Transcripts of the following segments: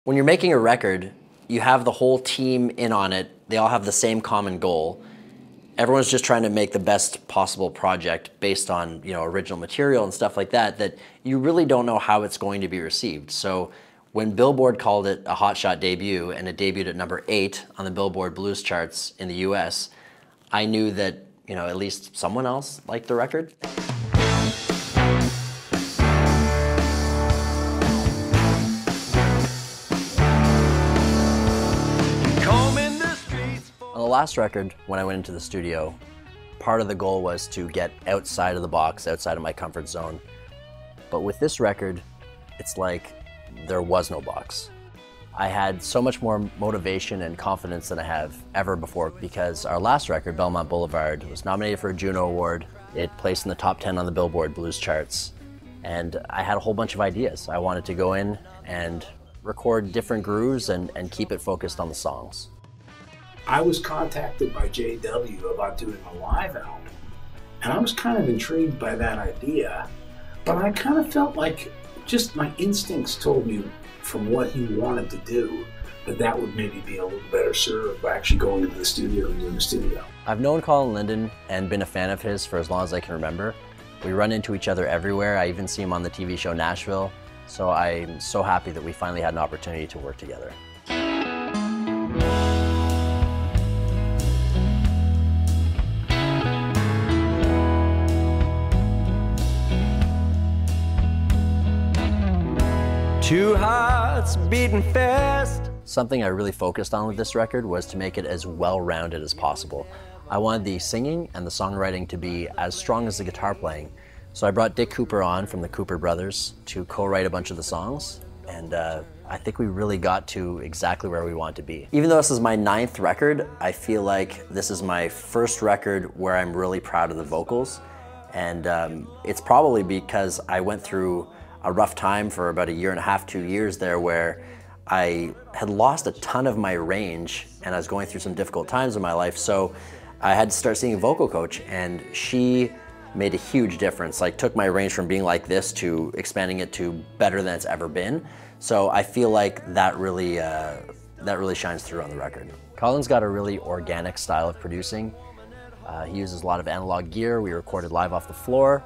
When you're making a record, you have the whole team in on it. They all have the same common goal. Everyone's just trying to make the best possible project based on, you know, original material and stuff like that, that you really don't know how it's going to be received. So when Billboard called it a hotshot debut and it debuted at number 8 on the Billboard blues charts in the US, I knew that, you know, at least someone else liked the record. On the last record, when I went into the studio, part of the goal was to get outside of the box, outside of my comfort zone. But with this record, it's like there was no box. I had so much more motivation and confidence than I have ever before, because our last record, Belmont Boulevard, was nominated for a JUNO Award. It placed in the top 10 on the Billboard blues charts. And I had a whole bunch of ideas. I wanted to go in and record different grooves and keep it focused on the songs. I was contacted by JW about doing a live album, and I was kind of intrigued by that idea, but I kind of felt like just my instincts told me from what he wanted to do that would maybe be a little better served by actually going into the studio and doing the studio. I've known Colin Linden and been a fan of his for as long as I can remember. We run into each other everywhere. I even see him on the TV show Nashville, so I'm so happy that we finally had an opportunity to work together. Two hearts beating fast. Something I really focused on with this record was to make it as well-rounded as possible. I wanted the singing and the songwriting to be as strong as the guitar playing. So I brought Dick Cooper on from the Cooper Brothers to co-write a bunch of the songs, and I think we really got to exactly where we want to be. Even though this is my 9th record, I feel like this is my first record where I'm really proud of the vocals, and it's probably because I went through a rough time for about 1.5 to 2 years there, where I had lost a ton of my range and I was going through some difficult times in my life. So I had to start seeing a vocal coach, and she made a huge difference. Like, took my range from being like this to expanding it to better than it's ever been. So I feel like that really shines through on the record. Colin's got a really organic style of producing. He uses a lot of analog gear. We recorded live off the floor.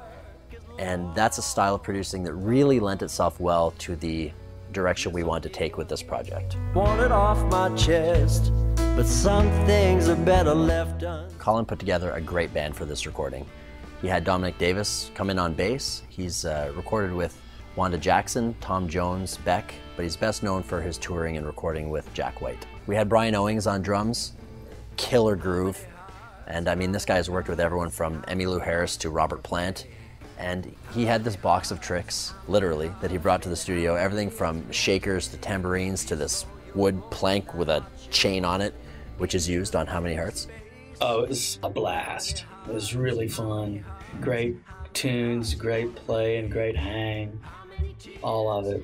And that's a style of producing that really lent itself well to the direction we want to take with this project. Want it off my chest, but some things are better left done. Colin put together a great band for this recording. He had Dominic Davis come in on bass. He's recorded with Wanda Jackson, Tom Jones, Beck, but he's best known for his touring and recording with Jack White. We had Bryan Owings on drums, killer groove. And I mean, this guy's worked with everyone from Emmylou Harris to Robert Plant. And he had this box of tricks, literally, that he brought to the studio. Everything from shakers to tambourines to this wood plank with a chain on it, which is used on How Many Hearts? Oh, it was a blast. It was really fun. Great tunes, great play, and great hang. All of it.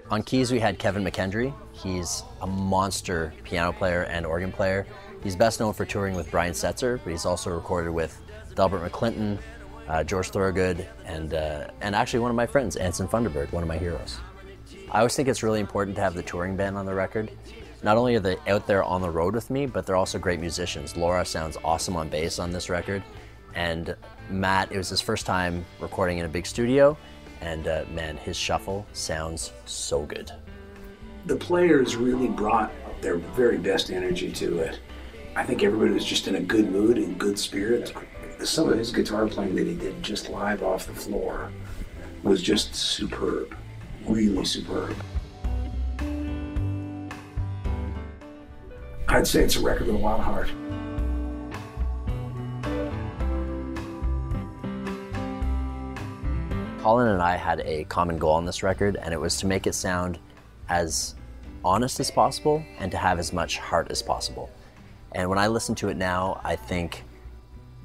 On keys, we had Kevin McKendree. He's a monster piano player and organ player. He's best known for touring with Brian Setzer, but he's also recorded with Delbert McClinton, George Thorogood, and actually one of my friends, Anson Funderburg, one of my heroes. I always think it's really important to have the touring band on the record. Not only are they out there on the road with me, but they're also great musicians. Laura sounds awesome on bass on this record, and Matt, it was his first time recording in a big studio, and man, his shuffle sounds so good. The players really brought their very best energy to it. I think everybody was just in a good mood and good spirits. Some of his guitar playing that he did just live off the floor was just superb, really superb. I'd say it's a record with a lot of heart. Colin and I had a common goal on this record, and it was to make it sound as honest as possible and to have as much heart as possible. And when I listen to it now, I think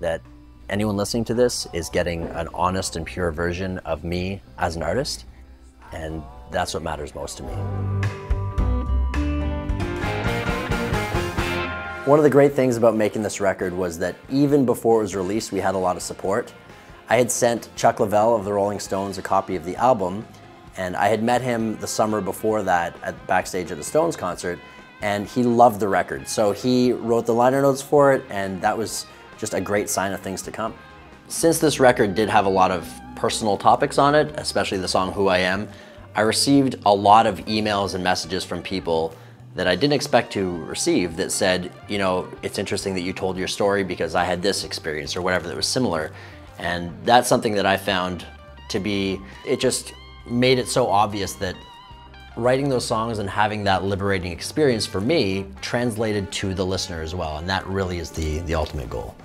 that anyone listening to this is getting an honest and pure version of me as an artist, and that's what matters most to me. One of the great things about making this record was that even before it was released, we had a lot of support. I had sent Chuck Leavell of the Rolling Stones a copy of the album, And I had met him the summer before that at backstage at the Stones concert, and he loved the record. So he wrote the liner notes for it, and that was just a great sign of things to come. Since this record did have a lot of personal topics on it, especially the song Who I Am, I received a lot of emails and messages from people that I didn't expect to receive that said, you know, it's interesting that you told your story because I had this experience or whatever that was similar. And that's something that I found to be, it just made it so obvious that writing those songs and having that liberating experience for me translated to the listener as well. And that really is the ultimate goal.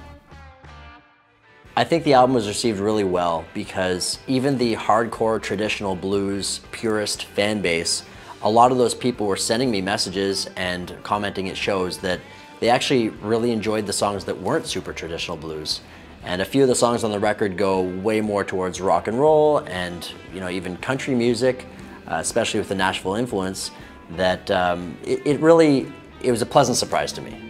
I think the album was received really well because even the hardcore traditional blues purist fan base, a lot of those people were sending me messages and commenting at shows that they actually really enjoyed the songs that weren't super traditional blues. And a few of the songs on the record go way more towards rock and roll and, you know, even country music, especially with the Nashville influence, that it was a pleasant surprise to me.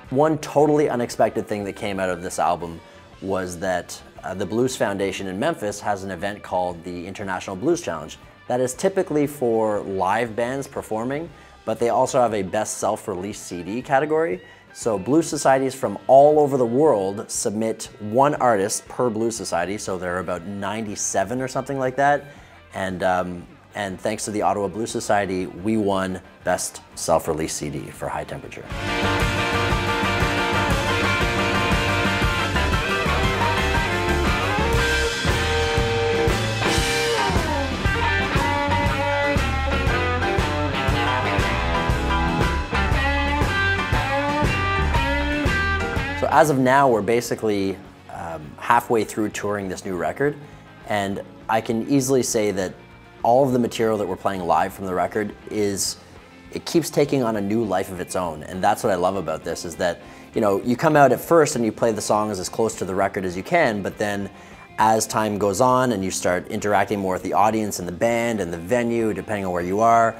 One totally unexpected thing that came out of this album was that the Blues Foundation in Memphis has an event called the International Blues Challenge. That is typically for live bands performing, but they also have a best self-release CD category. So blues societies from all over the world submit one artist per blues society, so there are about 97 or something like that. And thanks to the Ottawa Blues Society, we won best self-release CD for High Temperature. So as of now, we're basically halfway through touring this new record, and I can easily say that all of the material that we're playing live from the record it keeps taking on a new life of its own. And that's what I love about this, is that, you know, you come out at first and you play the songs as close to the record as you can, but then as time goes on and you start interacting more with the audience and the band and the venue, depending on where you are,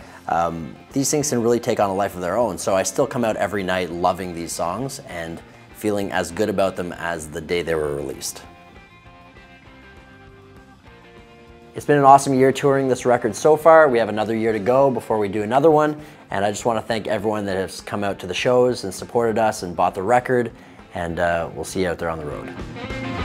these things can really take on a life of their own. So I still come out every night loving these songs and feeling as good about them as the day they were released. It's been an awesome year touring this record so far. We have another year to go before we do another one, and I just want to thank everyone that has come out to the shows and supported us and bought the record, and we'll see you out there on the road.